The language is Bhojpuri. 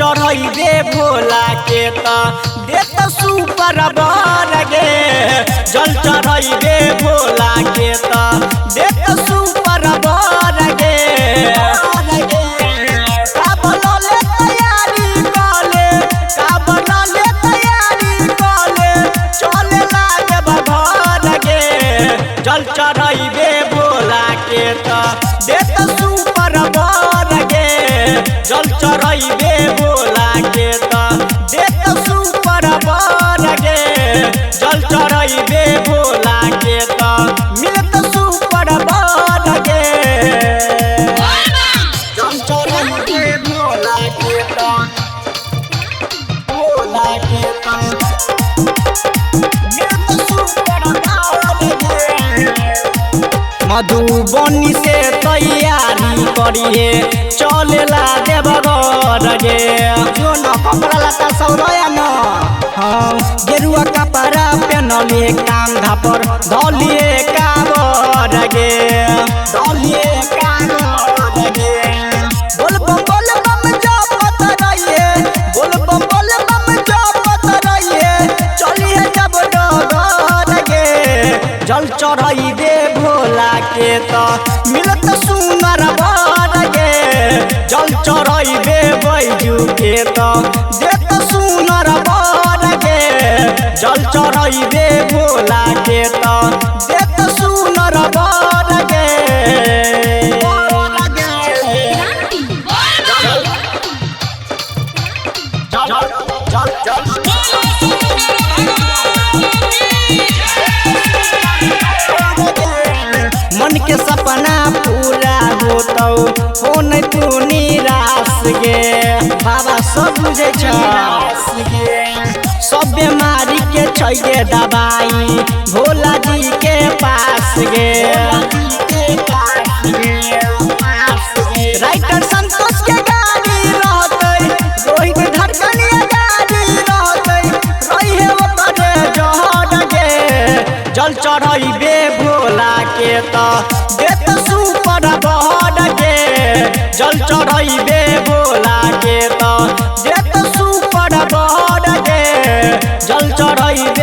चढ़ैबे भोला के त देत सुपर बर गे। जल चढ़ैबे भोला के त देत सुपर बर गे। जल चढ़ैबे भोला के त देत सुपर बर गे। जल चढ़ैबे भोला के त देत सुपर बर गे। जल चढ़ैबे भोला के त मिलत सुपर बर गे। जल चढ़ैबे भोला के त मधुबनी से तैयारी करिए चलेला देवघर गे। जो न कपड़ा लता सौरया न हम गेरुआ कपड़ा पहनलिए कांधा पर धलिए काबर गे। धलिए काबर गे। बोल बम जपत रहिए। बोल बम जपत रहिए। चलिए जब डगर गे। जल चढ़ैबे भोला के त मिलत सुनर बर गे। जल चढ़ैबे बैजू के त देत सुनर बर गे। जल चढ़ैबे भोला के त देत सुनर बर गे। मन के सपना पूरा होतौ हो नहीं तू निराश गे। बाबा सब बुझे छ सब बीमारी के छैगे दवाई भोला जी के पास गे। राइटर संतोष के गाड़ी रहतै रोहित धड़कनिया गाड़ी रहतै रहे ओकर जहर गे। जल चढ़ैबे भोला के त देत सुपर बर गे। जल चढ़ैबे भोला के त देत सुपर बर गे। जल चढ़ैबे